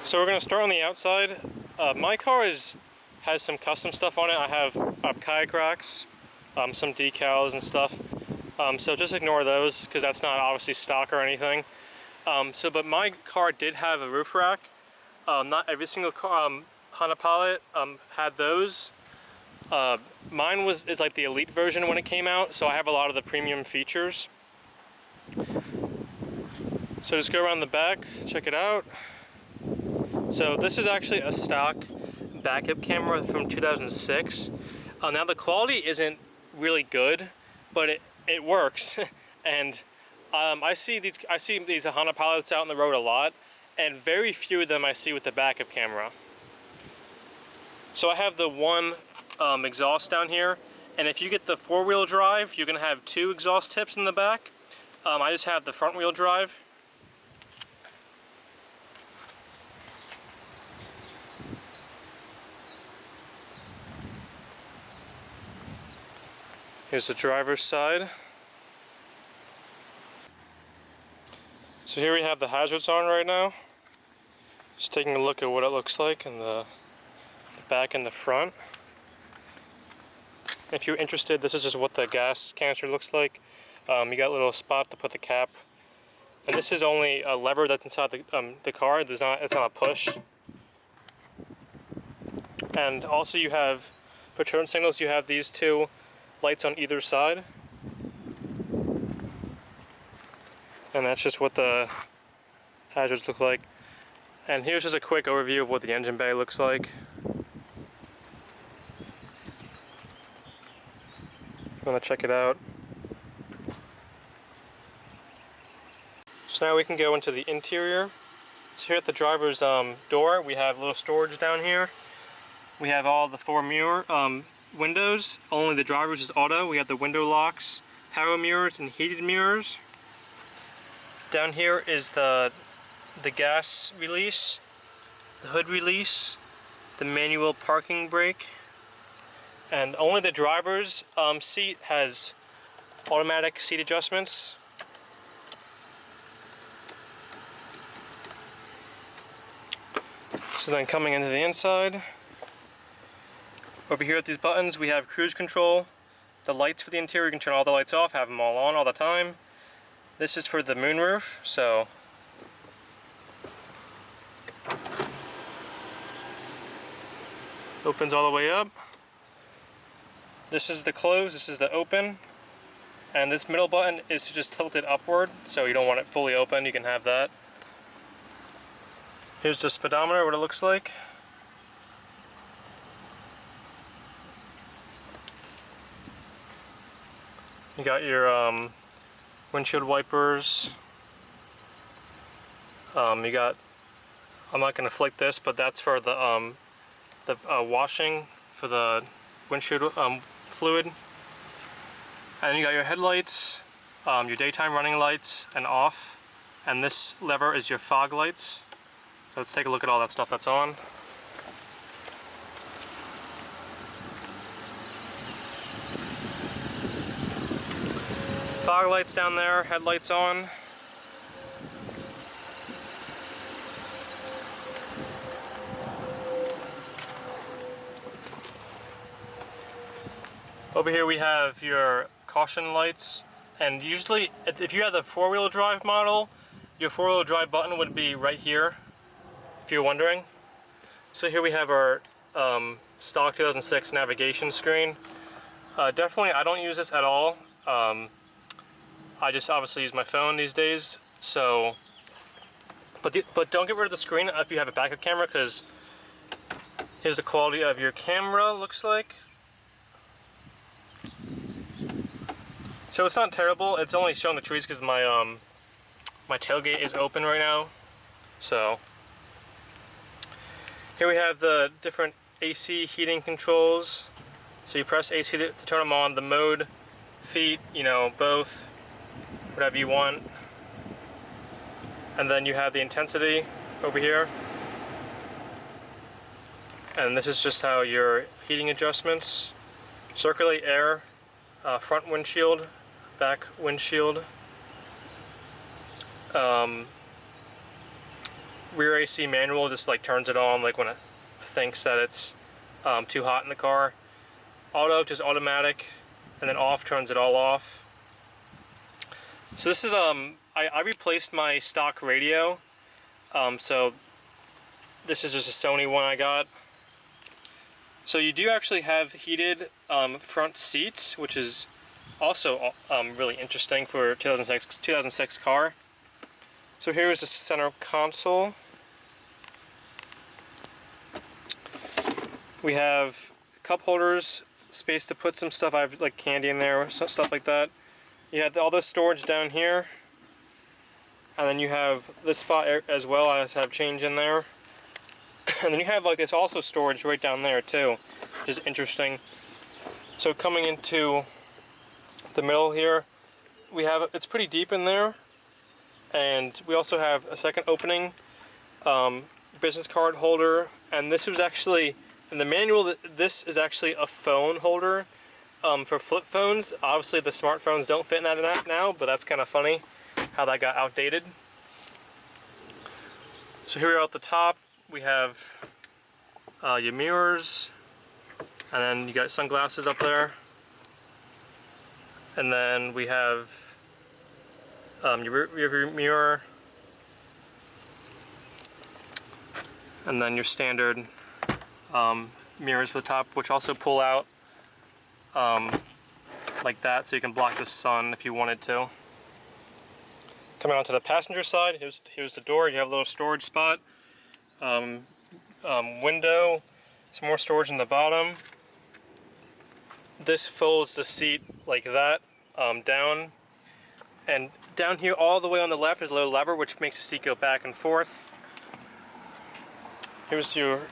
So we're going to start on the outside. My car has some custom stuff on it. I have kayak racks, some decals and stuff. So just ignore those because that's not obviously stock or anything. But my car did have a roof rack. Not every single car, Honda Pilot had those. Mine is like the elite version when it came out, so I have a lot of the premium features. So just go around the back, check it out. So this is actually a stock backup camera from 2006. Now the quality isn't really good, but it works. And I see these Honda Pilots out on the road a lot, and very few of them I see with the backup camera. So I have the one exhaust down here, and if you get the four-wheel drive, you're gonna have two exhaust tips in the back. I just have the front-wheel drive. Here's the driver's side. So here we have the hazards on right now. Just taking a look at what it looks like in the back and the front. If you're interested, this is just what the gas canister looks like. You got a little spot to put the cap. And this is only a lever that's inside the car. It's not a push. And also you have, for turn signals, you have these two lights on either side. And that's just what the hazards look like. And here's just a quick overview of what the engine bay looks like. I'm gonna check it out. So now we can go into the interior. So here at the driver's door, we have a little storage down here. We have all the four mirror windows. Only the driver's is auto. We have the window locks, power mirrors, and heated mirrors. Down here is the gas release, the hood release, the manual parking brake, and only the driver's seat has automatic seat adjustments. So then coming into the inside, over here at these buttons we have cruise control, the lights for the interior, you can turn all the lights off, have them all on all the time. This is for the moonroof, so opens all the way up. This is the close, this is the open, and this middle button is to just tilt it upward, so you don't want it fully open, you can have that. Here's the speedometer, what it looks like. You got your windshield wipers. You got, I'm not going to flick this, but that's for the washing for the windshield fluid. And you got your headlights, your daytime running lights and off, and this lever is your fog lights. So let's take a look at all that stuff that's on. Fog lights down there, headlights on. Over here we have your caution lights, and usually if you have the four-wheel drive model, your four-wheel drive button would be right here, if you're wondering. So here we have our stock 2006 navigation screen. Definitely I don't use this at all. I just obviously use my phone these days, so but don't get rid of the screen if you have a backup camera, because here's the quality of your camera looks like. So it's not terrible, it's only showing the trees because my my tailgate is open right now. So here we have the different AC heating controls. So you press AC to turn them on, the mode, feet, you know, both, whatever you want. And then you have the intensity over here. And this is just how your heating adjustments. Circulate air, front windshield, back windshield. rear AC manual just like turns it on like when it thinks that it's too hot in the car. Auto, just automatic, and then off turns it all off. So this is I replaced my stock radio. So this is just a Sony one I got. So you do actually have heated front seats, which is also really interesting for a 2006 car. So here is the center console. We have cup holders, space to put some stuff. I have like candy in there, stuff like that. You have all this storage down here, and then you have this spot as well. I just have change in there, and then you have like this also storage right down there too, which is interesting. So coming into the middle here, we have it's pretty deep in there, and we also have a second opening, business card holder, and this was actually in the manual. This is actually a phone holder. For flip phones. Obviously the smartphones don't fit in that now, but that's kind of funny how that got outdated. So here we are at the top. We have your mirrors, and then you got sunglasses up there, and then we have your rear mirror, and then your standard mirrors for the top, which also pull out like that, so you can block the sun if you wanted to. Coming onto the passenger side, here's the door. You have a little storage spot, window, some more storage in the bottom. This folds the seat like that down, and down here all the way on the left is a little lever which makes the seat go back and forth. Here's your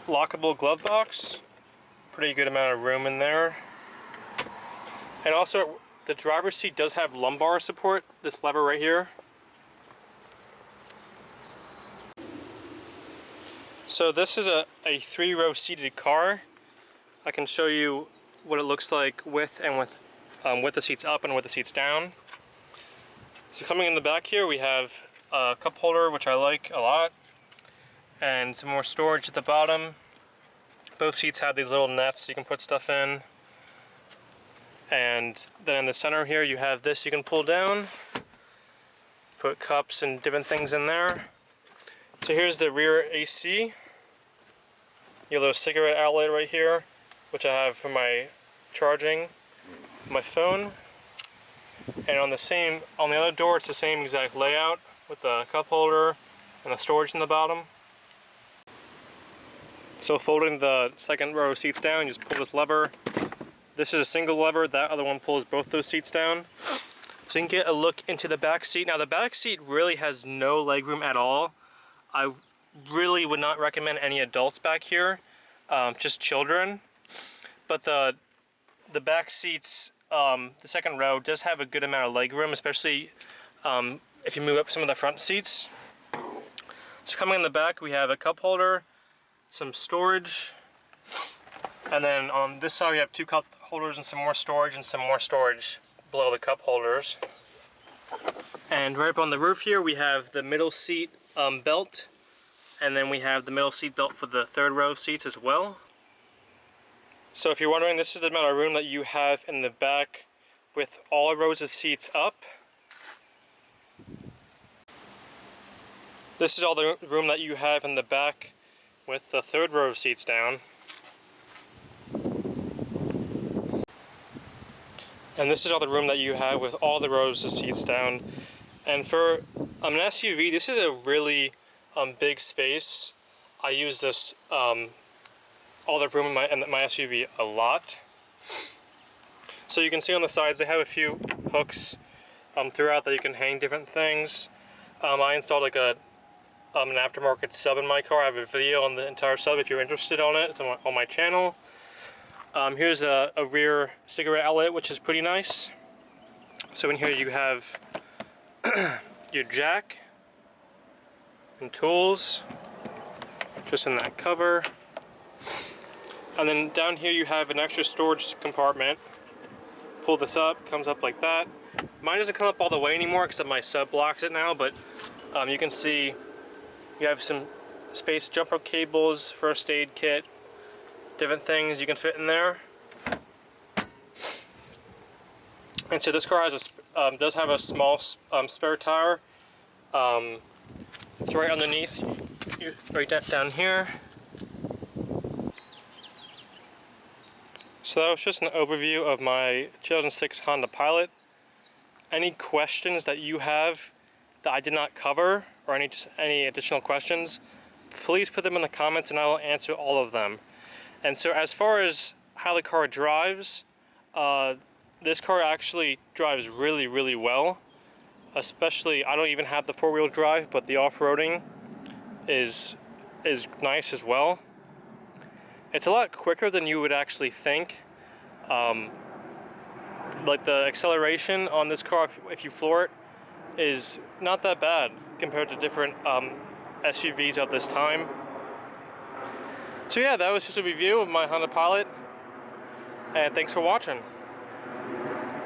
lockable glove box. Pretty good amount of room in there. And also, the driver's seat does have lumbar support, this lever right here. So this is a 3-row seated car. I can show you what it looks like with the seats up and with the seats down. So coming in the back here, we have a cup holder, which I like a lot, and some more storage at the bottom. Both seats have these little nets you can put stuff in. And then in the center here you have this you can pull down, put cups and different things in there. So here's the rear AC. Your little cigarette outlet right here, which I have for my charging my phone. And on the other door, it's the same exact layout with the cup holder and the storage in the bottom. So folding the second row of seats down, you just pull this lever. This is a single lever, that other one pulls both those seats down. So you can get a look into the back seat. Now the back seat really has no legroom at all. I really would not recommend any adults back here, just children. But the back seats, the second row does have a good amount of legroom, especially if you move up some of the front seats. So coming in the back, we have a cup holder, some storage, and then on this side we have 2 cup holders and some more storage below the cup holders. And right up on the roof here we have the middle seat belt, and then we have the middle seat belt for the 3rd row of seats as well. So if you're wondering, this is the amount of room that you have in the back with all rows of seats up. This is all the room that you have in the back with the 3rd row of seats down. And this is all the room that you have with all the rows of seats down. And for an SUV, this is a really big space. I use this, all the room in my SUV a lot. So you can see on the sides they have a few hooks throughout that you can hang different things. I installed like an aftermarket sub in my car. I have a video on the entire sub if you're interested on it. It's on my channel. Here's a rear cigarette outlet, which is pretty nice. So in here you have your jack and tools, just in that cover. And then down here you have an extra storage compartment. Pull this up, comes up like that. Mine doesn't come up all the way anymore because my sub blocks it now, but you can see You have some space jumper cables, first aid kit, different things you can fit in there. And so this car has does have a small spare tire. It's right underneath, right down here. So that was just an overview of my 2006 Honda Pilot. Any questions that you have that I did not cover, or any additional questions, please put them in the comments and I will answer all of them. And so as far as how the car drives, this car actually drives really, really well. Especially, I don't even have the four-wheel drive, but the off-roading is nice as well. It's a lot quicker than you would actually think. Like the acceleration on this car, if you floor it, is not that bad compared to different SUVs of this time. So yeah, that was just a review of my Honda Pilot, and thanks for watching.